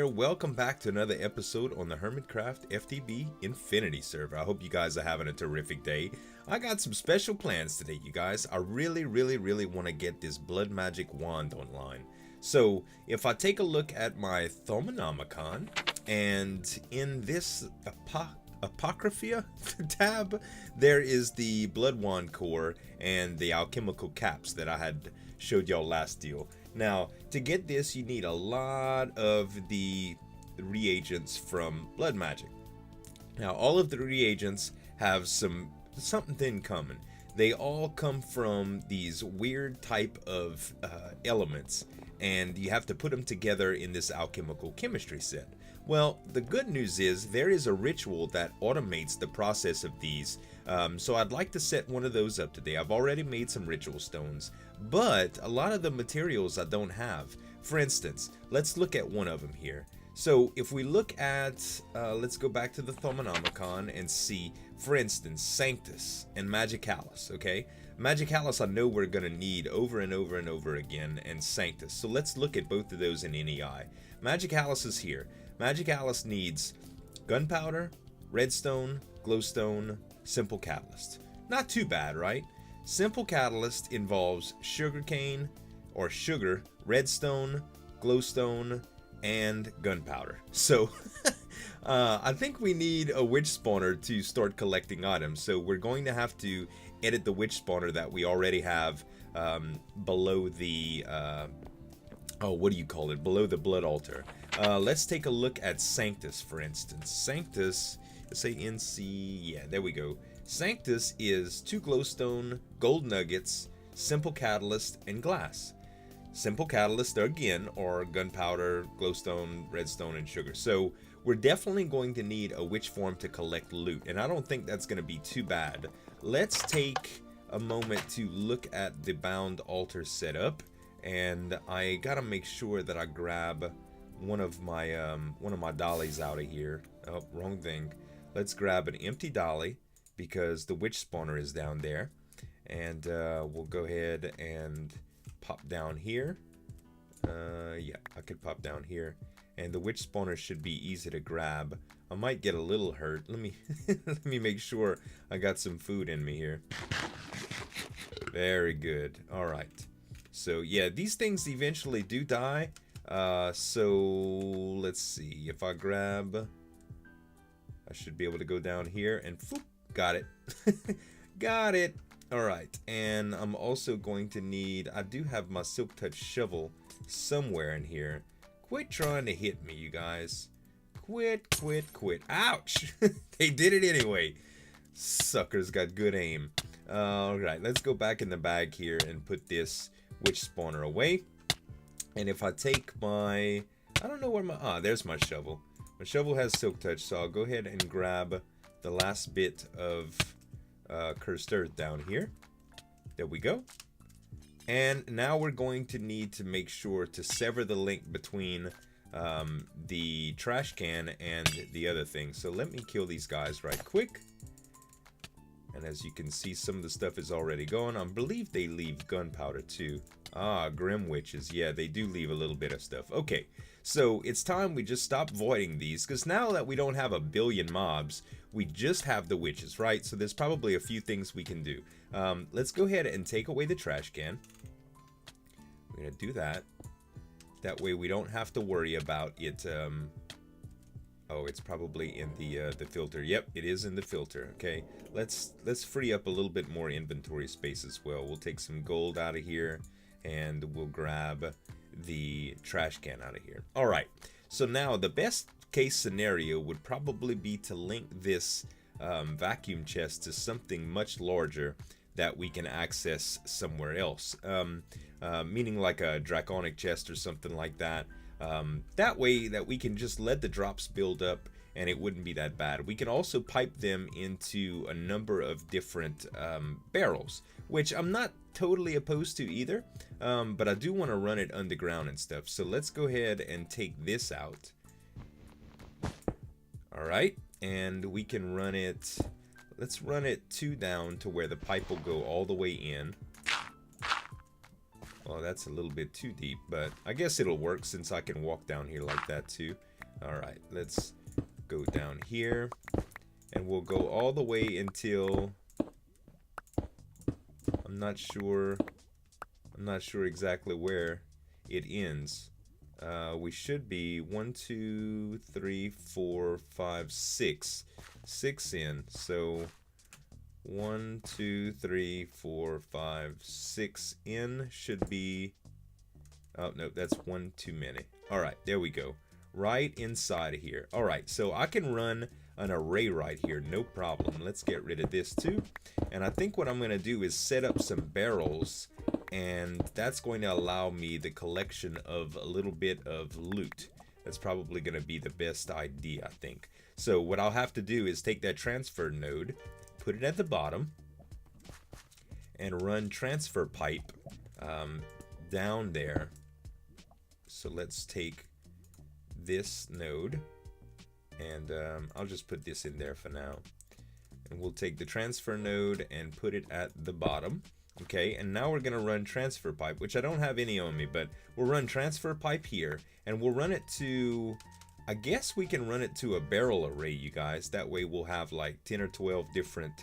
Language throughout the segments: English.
here. Welcome back to another episode on the Hermitcraft FTB Infinity server. I hope you guys are having a terrific day. I got some special plans today, you guys. I really want to get this blood magic wand online. So if I take a look at my Thaumonomicon, and in this Apocrypha tab, there is the blood wand core and the alchemical caps that I had showed y'all last deal. Now, to get this, you need a lot of the reagents from blood magic. Now, all of the reagents have something in common. They all come from these weird type of elements, and you have to put them together in this alchemical chemistry set. Well, the good news is there is a ritual that automates the process of these, so I'd like to set one of those up today. I've already made some ritual stones, but a lot of the materials I don't have. For instance, let's look at one of them here. So if we look at, let's go back to the Thaumonomicon and see, for instance, Sanctus and Magicalis, okay? Magicalis I know we're going to need over and over and over again, and Sanctus. So let's look at both of those in NEI. Magicalis is here. Magicalis needs gunpowder, redstone, glowstone, simple catalyst. Not too bad, right? Simple catalyst involves sugarcane or sugar, redstone, glowstone, and gunpowder. So I think we need a witch spawner to start collecting items. So we're going to have to edit the witch spawner that we already have below the what do you call it? Below the blood altar. Let's take a look at Sanctus, for instance. Sanctus, let's say NC, yeah, there we go. Sanctus is 2 glowstone, gold nuggets, simple catalyst, and glass. Simple catalyst, again, are gunpowder, glowstone, redstone, and sugar. So we're definitely going to need a witch form to collect loot, and I don't think that's going to be too bad. Let's take a moment to look at the bound altar setup, and I gotta make sure that I grab one of my dollies out of here. Oh, wrong thing. Let's grab an empty dolly because the witch spawner is down there, and we'll go ahead and pop down here. Yeah, I could pop down here, and the witch spawner should be easy to grab. I might get a little hurt. Let me let me make sure I got some food in me here. Very good. All right. So yeah, these things eventually do die. So let's see, if I grab, I should be able to go down here and whoop, got it. Got it. All right, and I'm also going to need, I do have my silk touch shovel somewhere in here. Quit trying to hit me, you guys. Quit. Ouch. They did it anyway. Suckers got good aim. All right, let's go back in the bag here and put this witch spawner away. And if I take my, I don't know where my, there's my shovel. My shovel has silk touch, so I'll go ahead and grab the last bit of cursed earth down here. There we go. And now we're going to need to make sure to sever the link between the trash can and the other thing. So let me kill these guys right quick. And as you can see, some of the stuff is already gone. I believe they leave gunpowder too. Grim witches. Yeah, they do leave a little bit of stuff. Okay, so it's time we just stop voiding these, because now that we don't have a billion mobs, we just have the witches, right? So there's probably a few things we can do. Let's go ahead and take away the trash can. We're going to do that. That way we don't have to worry about it. Oh, it's probably in the filter. Yep, it is in the filter. Okay, let's free up a little bit more inventory space as well. We'll take some gold out of here, and we'll grab the trash can out of here. All right, so now the best case scenario would probably be to link this vacuum chest to something much larger that we can access somewhere else, meaning like a draconic chest or something like that. That way that we can just let the drops build up and it wouldn't be that bad. We can also pipe them into a number of different barrels, which I'm not totally opposed to either, but I do want to run it underground and stuff. So let's go ahead and take this out. All right, and we can run it, let's run it 2 down to where the pipe will go all the way in. Well, that's a little bit too deep, but I guess it'll work since I can walk down here like that too. Alright, let's go down here. And we'll go all the way until... I'm not sure exactly where it ends. We should be 1, 2, 3, 4, 5, 6. 6 in. So 1, 2, 3, 4, 5, 6 in should be... Oh, no, that's one too many. Alright, there we go. Right inside of here. Alright, so I can run an array right here, no problem. Let's get rid of this too. And I think what I'm going to do is set up some barrels, and that's going to allow me the collection of a little bit of loot. That's probably going to be the best idea, I think. So what I'll have to do is take that transfer node, put it at the bottom, and run transfer pipe down there. So let's take this node, and I'll just put this in there for now. And we'll take the transfer node and put it at the bottom. Okay, and now we're going to run transfer pipe, which I don't have any on me, but we'll run transfer pipe here, and we'll run it to, I guess we can run it to a barrel array, you guys. That way we'll have like 10 or 12 different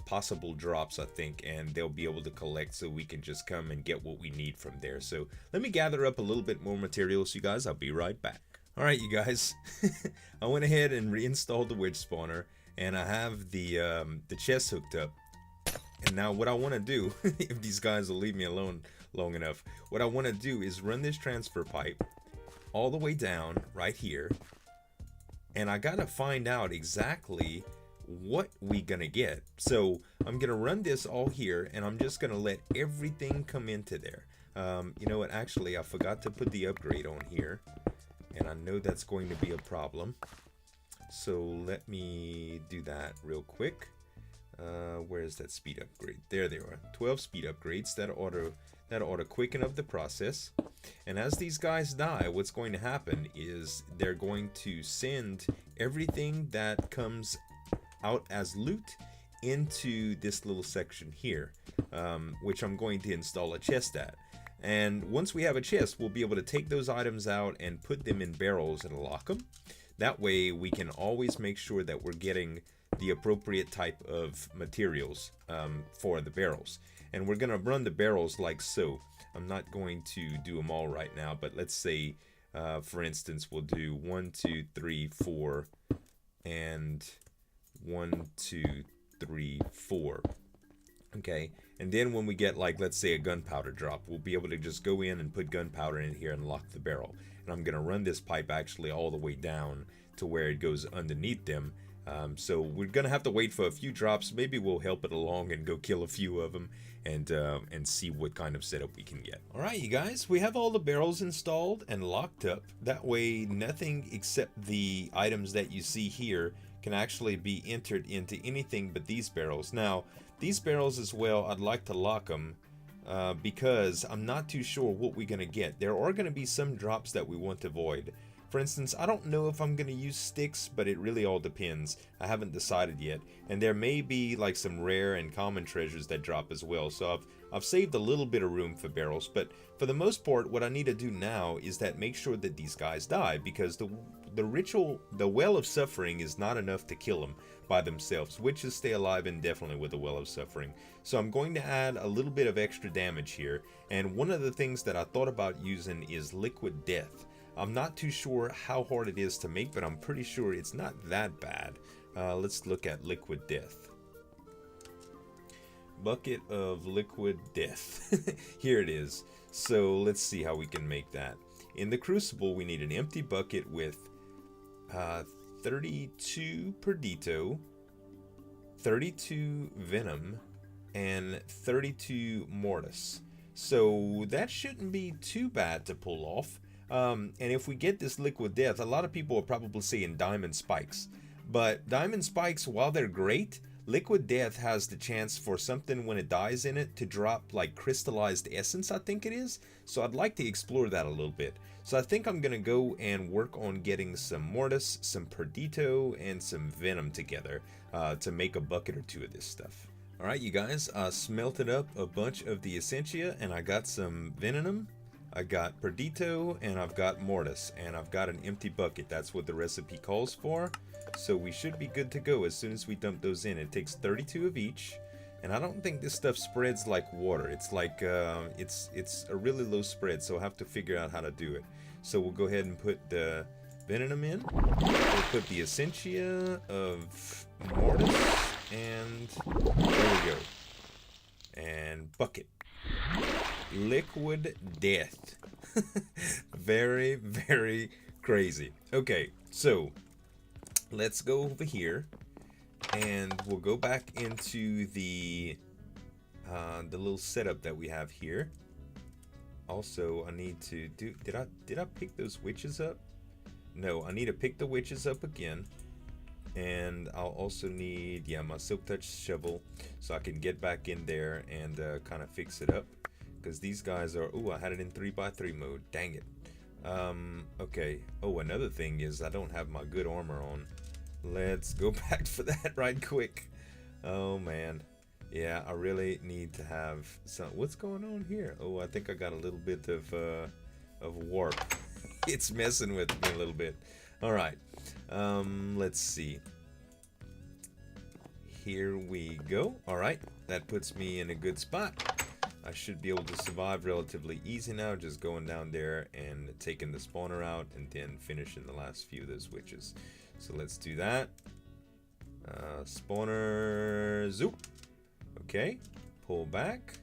possible drops, I think, and they'll be able to collect, so we can just come and get what we need from there. So let me gather up a little bit more materials, you guys. I'll be right back. Alright, you guys, I went ahead and reinstalled the wedge spawner, and I have the chest hooked up. And now what I want to do, if these guys will leave me alone long enough, what I want to do is run this transfer pipe all the way down right here. And I got to find out exactly what we gonna get. So I'm gonna run this all here, and I'm just gonna let everything come into there. You know what, actually I forgot to put the upgrade on here, and I know that's going to be a problem. So let me do that real quick. Where's that speed upgrade? There they are. 12 speed upgrades. That ought to quicken up the process. And as these guys die, what's going to happen is they're going to send everything that comes out as loot into this little section here, which I'm going to install a chest at. And once we have a chest, we'll be able to take those items out and put them in barrels and lock them. That way we can always make sure that we're getting the appropriate type of materials for the barrels. And we're going to run the barrels like so. I'm not going to do them all right now, but let's say, for instance, we'll do 1, 2, 3, 4, and 1, 2, 3, 4. Okay, and then when we get, like, let's say a gunpowder drop, we'll be able to just go in and put gunpowder in here and lock the barrel. And I'm going to run this pipe actually all the way down to where it goes underneath them. So we're going to have to wait for a few drops. Maybe we'll help it along and go kill a few of them and see what kind of setup we can get. Alright, you guys, we have all the barrels installed and locked up. That way nothing except the items that you see here can actually be entered into anything but these barrels. Now, these barrels as well, I'd like to lock them because I'm not too sure what we're going to get. There are going to be some drops that we want to avoid. For instance, I don't know if I'm going to use sticks, but it really all depends. I haven't decided yet. And there may be like some rare and common treasures that drop as well. So I've saved a little bit of room for barrels. But for the most part, what I need to do now is that make sure that these guys die. Because the ritual, the well of suffering is not enough to kill them by themselves. Witches stay alive indefinitely with the well of suffering. So I'm going to add a little bit of extra damage here. And one of the things that I thought about using is liquid death. I'm not too sure how hard it is to make, but I'm pretty sure it's not that bad. Let's look at liquid death. Bucket of liquid death. Here it is. So let's see how we can make that. In the crucible, we need an empty bucket with 32 Perdito, 32 Venom, and 32 Mortis. So that shouldn't be too bad to pull off. And if we get this liquid death, a lot of people are probably saying diamond spikes. But diamond spikes, while they're great, liquid death has the chance for something when it dies in it to drop like crystallized essence, I think it is. So I'd like to explore that a little bit. So I think I'm going to go and work on getting some Mortis, some Perdito, and some Venom together to make a bucket or two of this stuff. Alright, you guys, I smelted up a bunch of the Essentia and I got some Venom. I got Perdito, and I've got Mortis, and I've got an empty bucket. That's what the recipe calls for. So we should be good to go as soon as we dump those in. It takes 32 of each, and I don't think this stuff spreads like water. It's like, it's a really low spread, so I'll have to figure out how to do it. So we'll go ahead and put the Venom in. We'll put the Essentia of Mortis, and there we go. And bucket. Liquid death. Very, very crazy. Okay, so let's go over here, and we'll go back into the little setup that we have here. Also, I need to do. Did I pick those witches up? No, I need to pick the witches up again. And I'll also need, yeah, my Silk Touch shovel, so I can get back in there and kind of fix it up. Because these guys are, ooh, I had it in 3x3 mode, dang it. Okay, oh, another thing is I don't have my good armor on. Let's go back for that right quick. Oh, man. Yeah, I really need to have some, what's going on here? Oh, I think I got a little bit of warp. It's messing with me a little bit. All right. Let's see. Here we go. All right, that puts me in a good spot. I should be able to survive relatively easy now, just going down there and taking the spawner out and then finishing the last few of those witches. So let's do that. Spawner, zoop. Okay, pull back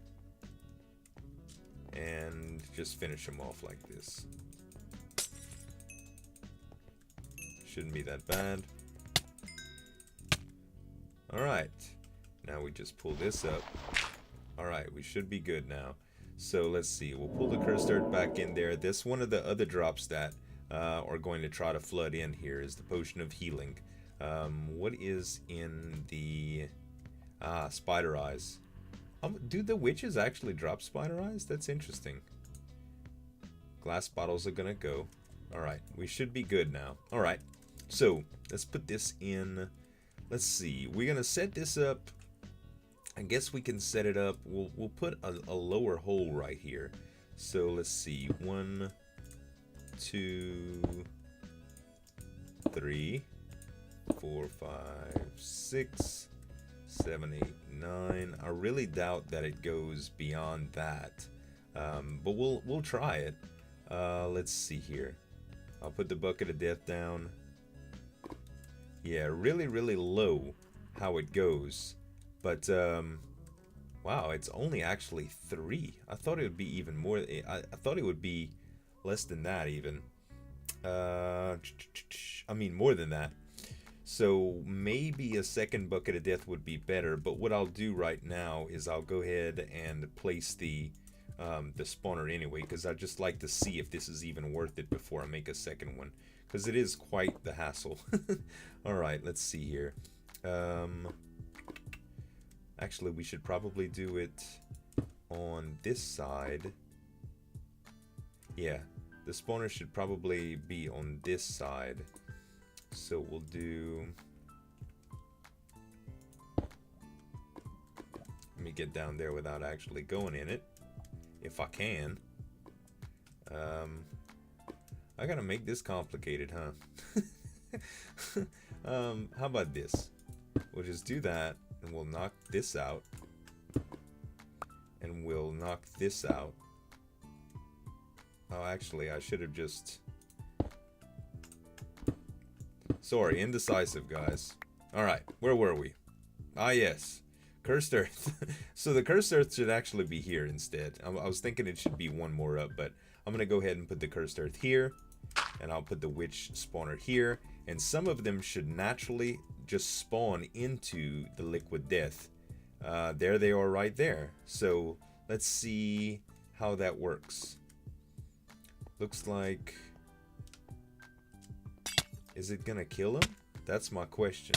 and just finish them off like this. Shouldn't be that bad. Alright, now we just pull this up. Alright, we should be good now. So let's see, we'll pull the cursed earth back in there. This one of the other drops that are going to try to flood in here is the potion of healing. What is in the spider eyes? Do the witches actually drop spider eyes? That's interesting. Glass bottles are gonna go. Alright, we should be good now. Alright, so let's put this in. Let's see, we're gonna set this up. I guess we can set it up. We'll put a lower hole right here. So let's see, 1, 2, 3, 4, 5, 6, 7, 8, 9. I really doubt that it goes beyond that, but we'll try it. Let's see here. I'll put the bucket of death down. Yeah, really, really low how it goes. But, wow, it's only actually 3. I thought it would be even more. I thought it would be less than that even. I mean, more than that. So maybe a second bucket of death would be better. But what I'll do right now is I'll go ahead and place the spawner anyway, because I just like to see if this is even worth it before I make a second one, because it is quite the hassle. All right, let's see here. Actually, we should probably do it on this side. Yeah, the spawner should probably be on this side. So we'll do... Let me get down there without actually going in it, if I can. I gotta make this complicated, huh? How about this? We'll just do that, and we'll knock this out. And we'll knock this out. Oh, actually, I should have just... Sorry, indecisive, guys. Alright, where were we? Ah, yes. Cursed Earth. So the Cursed Earth should actually be here instead. I was thinking it should be one more up, but I'm going to go ahead and put the Cursed Earth here. And I'll put the Witch Spawner here. And some of them should naturally just spawn into the Liquid Death. There they are right there. So let's see how that works. Looks like... Is it gonna kill him? That's my question.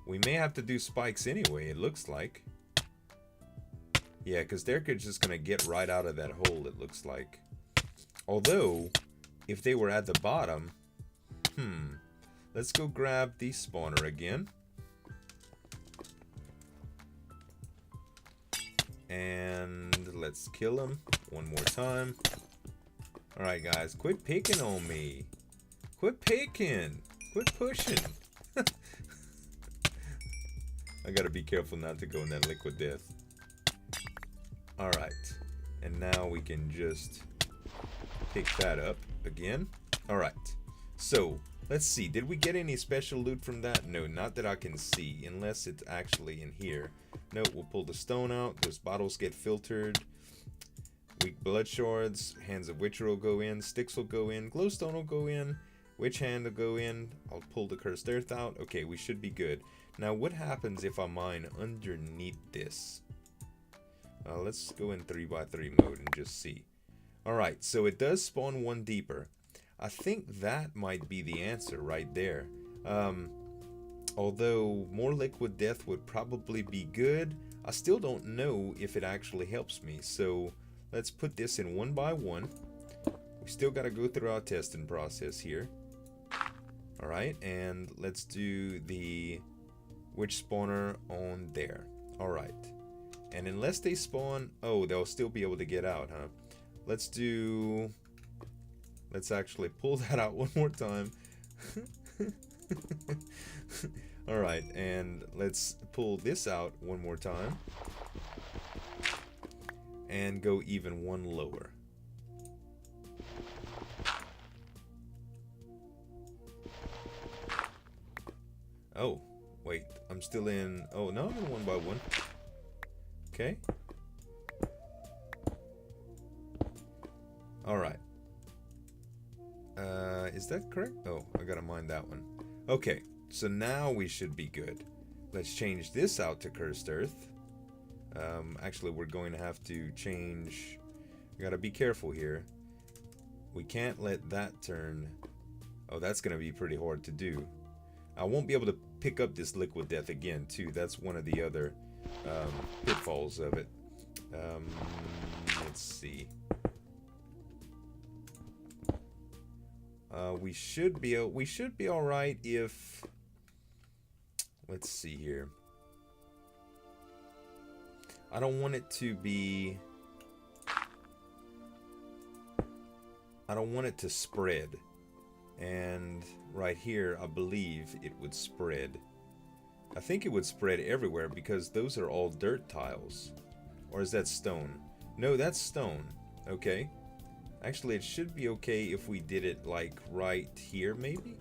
We may have to do spikes anyway, it looks like. Yeah, because they're just gonna get right out of that hole, it looks like. Although, if they were at the bottom... Let's go grab the spawner again. And let's kill him one more time. Alright, guys, quit picking on me. Quit picking. Quit pushing. I gotta be careful not to go in that liquid death. Alright. And now we can just pick that up again. Alright. So, let's see. Did we get any special loot from that? No, not that I can see. Unless it's actually in here. No, we'll pull the stone out. Those bottles get filtered. Weak blood shards. Hands of Witcher will go in. Sticks will go in. Glowstone will go in. Witch hand will go in. I'll pull the cursed earth out. Okay, we should be good. Now, what happens if I mine underneath this? Let's go in 3x3 mode and just see. Alright, so it does spawn one deeper. I think that might be the answer right there. Although more liquid death would probably be good, I still don't know if it actually helps me. So let's put this in 1x1. We still got to go through our testing process here. Alright, and let's do the witch spawner on there. Alright. And unless they spawn... Oh, they'll still be able to get out, huh? Let's actually pull that out one more time. Alright, and let's pull this out one more time. And go even one lower. Oh, wait, I'm still in... Oh, no, I'm in 1x1. Okay. Alright. Is that correct? Oh, I gotta mine that one. Okay, so now we should be good. Let's change this out to cursed earth. Actually, we're going to have to change... We gotta be careful here. We can't let that turn... Oh, that's gonna be pretty hard to do. I won't be able to pick up this liquid death again, too. That's one of the other pitfalls of it. Let's see. We should be all right if... Let's see here. I don't want it to be... I don't want it to spread. And right here, I believe it would spread. I think it would spread everywhere because those are all dirt tiles. Or is that stone? No, that's stone. Okay. Actually, it should be okay if we did it like right here, maybe?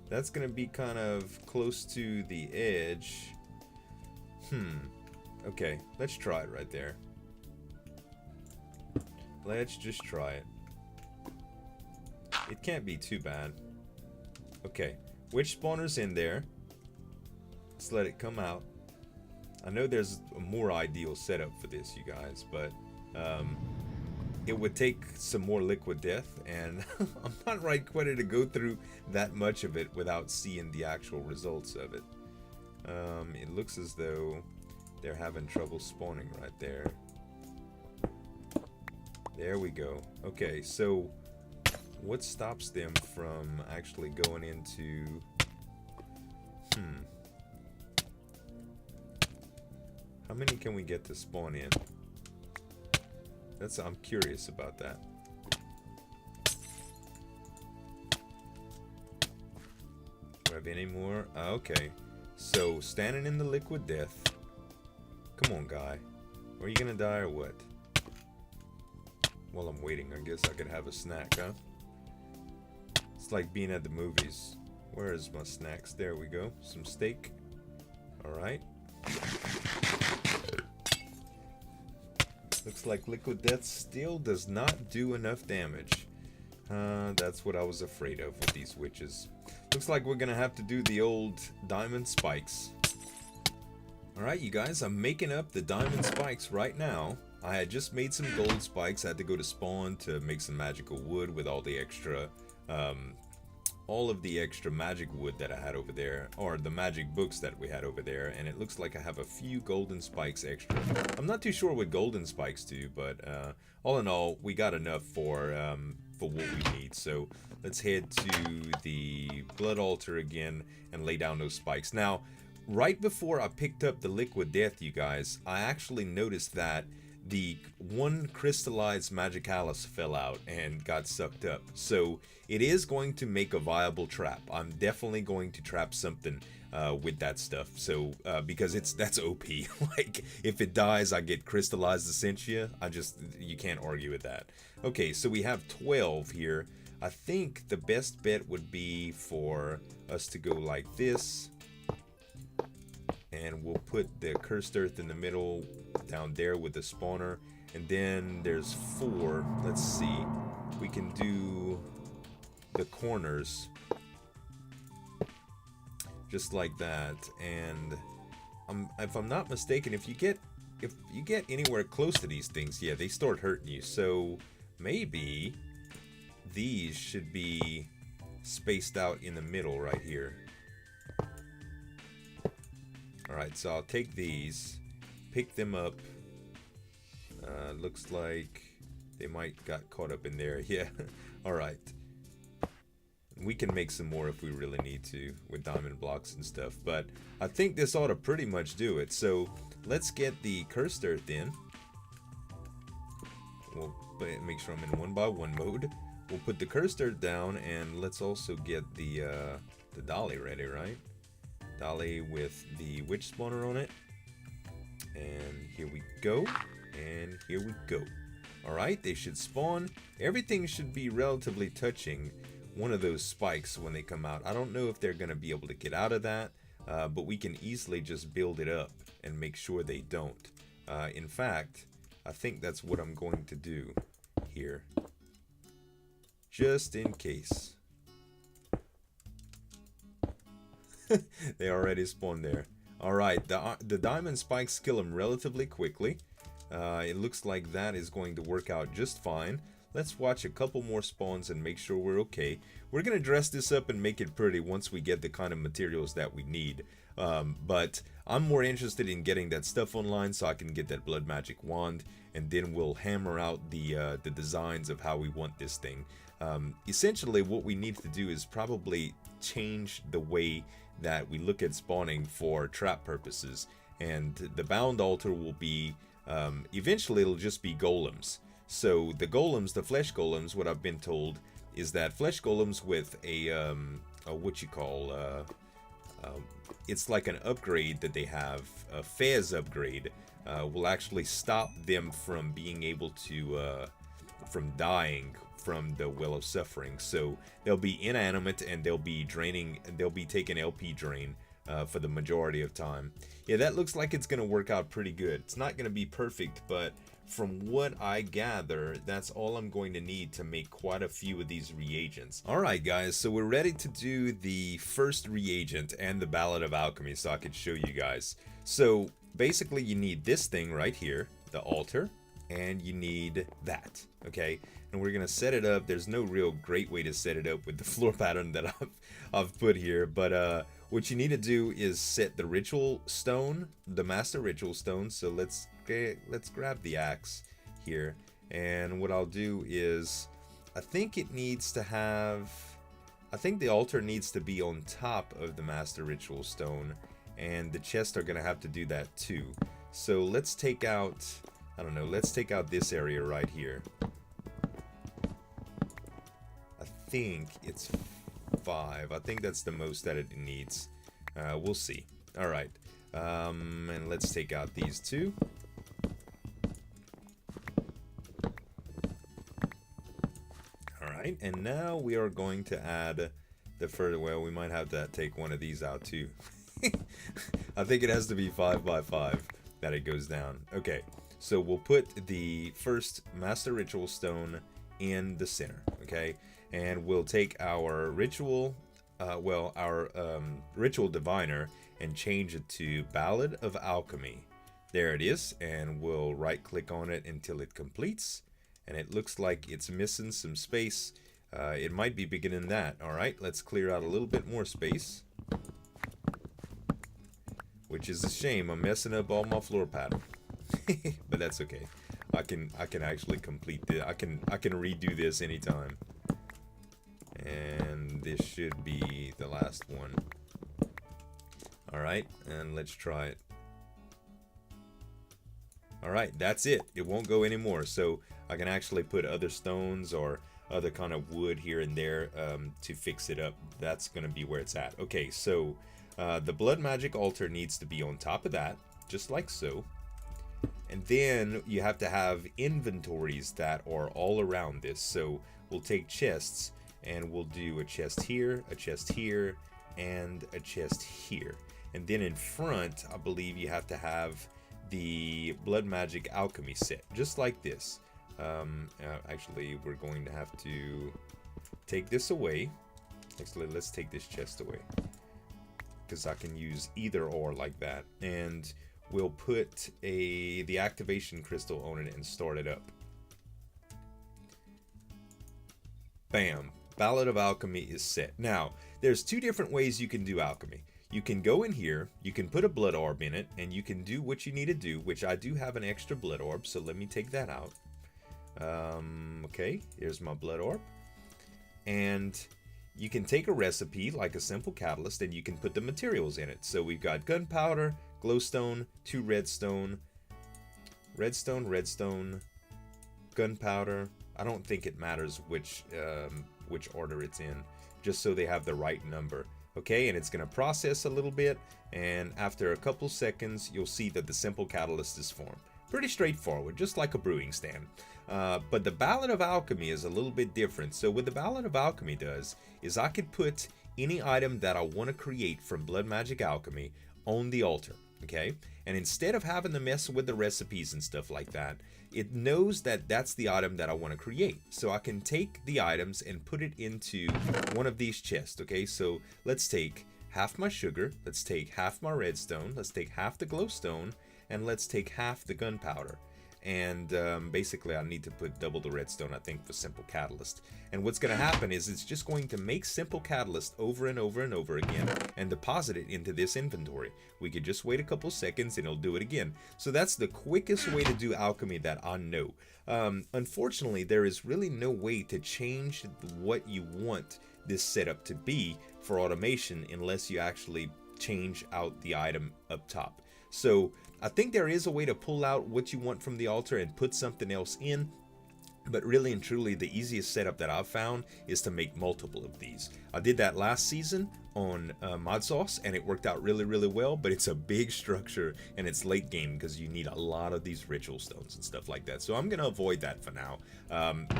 That's gonna be kind of close to the edge. Okay, let's try it right there. Let's just try it. It can't be too bad. Okay, witch spawner's in there. Let's let it come out. I know there's a more ideal setup for this, you guys, but it would take some more liquid death, and I'm not right quite to go through that much of it without seeing the actual results of it. It looks as though they're having trouble spawning right there. There we go. Okay, so what stops them from actually going into... How many can we get to spawn in? I'm curious about that. Do I have any more? Okay. So, standing in the liquid death. Come on, guy. Are you gonna die or what? While I'm waiting, I guess I could have a snack, huh? It's like being at the movies. Where is my snacks? There we go. Some steak. Alright. Looks like liquid death still does not do enough damage. That's what I was afraid of with these witches. Looks like we're gonna have to do the old diamond spikes. Alright, you guys, I'm making up the diamond spikes right now. I had just made some gold spikes. I had to go to spawn to make some magical wood with all the extra, all of the extra magic wood that I had over there, or the magic books that we had over there, and it looks like I have a few golden spikes extra. I'm not too sure what golden spikes do, but all in all, we got enough for what we need. So let's head to the blood altar again and lay down those spikes. Now, right before I picked up the liquid death, you guys, I actually noticed that the one crystallized Magicalis fell out and got sucked up. So it is going to make a viable trap. I'm definitely going to trap something with that stuff. So because that's OP. Like if it dies, I get crystallized essentia. You can't argue with that. Okay, so we have 12 here. I think the best bet would be for us to go like this. And we'll put the cursed earth in the middle down there with the spawner. And then there's 4. Let's see. We can do the corners just like that. And if I'm not mistaken, if you get anywhere close to these things, yeah, they start hurting you. So maybe these should be spaced out in the middle right here. Alright, so I'll take these, pick them up. Looks like they might got caught up in there. Yeah, alright. We can make some more if we really need to with diamond blocks and stuff. But I think this ought to pretty much do it. So let's get the cursed earth in. We'll make sure I'm in 1x1 mode. We'll put the cursed earth down, and let's also get the dolly ready, right? Dolly with the witch spawner on it. And here we go. And here we go. Alright, they should spawn. Everything should be relatively touching one of those spikes when they come out. I don't know if they're going to be able to get out of that, but we can easily just build it up and make sure they don't. In fact, I think that's what I'm going to do here. Just in case. They already spawned there. Alright, the diamond spikes kill them relatively quickly. It looks like that is going to work out just fine. Let's watch a couple more spawns and make sure we're okay. We're going to dress this up and make it pretty once we get the kind of materials that we need. But I'm more interested in getting that stuff online so I can get that blood magic wand. And then we'll hammer out the designs of how we want this thing. Essentially, what we need to do is probably change the way that we look at spawning for trap purposes. And the bound altar will be, eventually it'll just be golems. So the golems, the flesh golems, what I've been told is that flesh golems with a what you call, it's like an upgrade that they have, a Fez upgrade, will actually stop them from being able to, from dying from the Well of Suffering. So they'll be inanimate and they'll be draining, they'll be taking LP drain for the majority of time. Yeah, that looks like it's going to work out pretty good. It's not going to be perfect, but from what I gather, that's all I'm going to need to make quite a few of these reagents. Alright guys, so we're ready to do the first reagent and the Ballad of Alchemy so I can show you guys. So basically you need this thing right here, the altar, and you need that, okay? And we're gonna set it up. There's no real great way to set it up with the floor pattern that I've put here, but what you need to do is set the ritual stone, the master ritual stone. So let's grab the axe here, and what I'll do is I think it needs to have, I think the altar needs to be on top of the master ritual stone, and the chests are gonna have to do that too. So let's take out, I don't know, let's take out this area right here. I think it's 5. I think that's the most that it needs. We'll see. Alright. And let's take out these two. Alright, and now we are going to add the further, well, we might have to take one of these out too. I think it has to be 5x5 that it goes down. Okay, so we'll put the first Master Ritual Stone in the center, okay? And we'll take our ritual, Ritual Diviner and change it to Ballad of Alchemy. There it is, and we'll right click on it until it completes. And it looks like it's missing some space. It might be bigger than that. Alright, let's clear out a little bit more space. Which is a shame. I'm messing up all my floor pattern. But that's okay. I can actually complete this. I can redo this anytime. And this should be the last one. Alright, and let's try it. All right, that's it. It won't go anymore. So I can actually put other stones or other kind of wood here and there to fix it up. That's going to be where it's at. Okay, so the blood magic altar needs to be on top of that, just like so. And then you have to have inventories that are all around this. So we'll take chests and we'll do a chest here, and a chest here. And then in front, I believe you have to have the blood magic alchemy set, just like this. Actually, we're going to have to take this away. Actually, let's take this chest away, because I can use either or like that. And we'll put the activation crystal on it and start it up. Bam! Ballad of Alchemy is set. Now, there's two different ways you can do alchemy. You can go in here, you can put a blood orb in it, and you can do what you need to do, which I do have an extra blood orb, so let me take that out. Okay, here's my blood orb. And you can take a recipe, like a simple catalyst, and you can put the materials in it. So we've got gunpowder, glowstone, 2 redstone, redstone, gunpowder. I don't think it matters which order it's in, just so they have the right number. Okay, and it's going to process a little bit, and after a couple seconds, you'll see that the simple catalyst is formed. Pretty straightforward, just like a brewing stand. But the Ballad of Alchemy is a little bit different. So what the Ballad of Alchemy does is I could put any item that I want to create from Blood Magic Alchemy on the altar. Okay, and instead of having to mess with the recipes and stuff like that, it knows that that's the item that I want to create. So I can take the items and put it into one of these chests. Okay, so let's take half my sugar, let's take half my redstone, let's take half the glowstone, and let's take half the gunpowder. And basically I need to put double the redstone, I think, for simple catalyst. And what's going to happen is it's just going to make simple catalyst over and over and over again and deposit it into this inventory. We could just wait a couple seconds and it'll do it again. So that's the quickest way to do alchemy that I know. Unfortunately, there is really no way to change what you want this setup to be for automation unless you actually change out the item up top. So I think there is a way to pull out what you want from the altar and put something else in, but really and truly the easiest setup that I've found is to make multiple of these. I did that last season on Mod Sauce and it worked out really, really well, but it's a big structure and it's late game because you need a lot of these ritual stones and stuff like that. So I'm going to avoid that for now,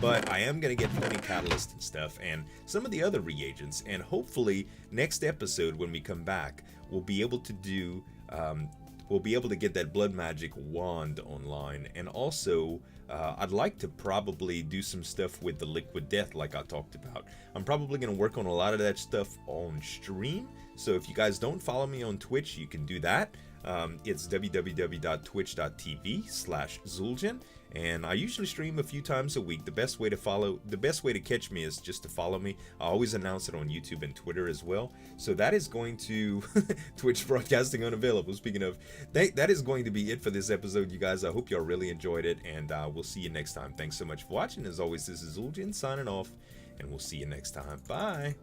but I am going to get plenty of catalyst and stuff and some of the other reagents, and hopefully next episode when we come back we'll be able to do we'll be able to get that blood magic wand online. And also I'd like to probably do some stuff with the liquid death like I talked about. I'm probably going to work on a lot of that stuff on stream, so if you guys don't follow me on Twitch, you can do that. It's www.twitch.tv/Zueljin, and I usually stream a few times a week. The best way to catch me is just to follow me. I always announce it on YouTube and Twitter as well. So that is going to Twitch broadcasting unavailable. Speaking of, that is going to be it for this episode, you guys. I hope y'all really enjoyed it, and we'll see you next time. Thanks so much for watching. As always, this is Zueljin signing off, and we'll see you next time. Bye.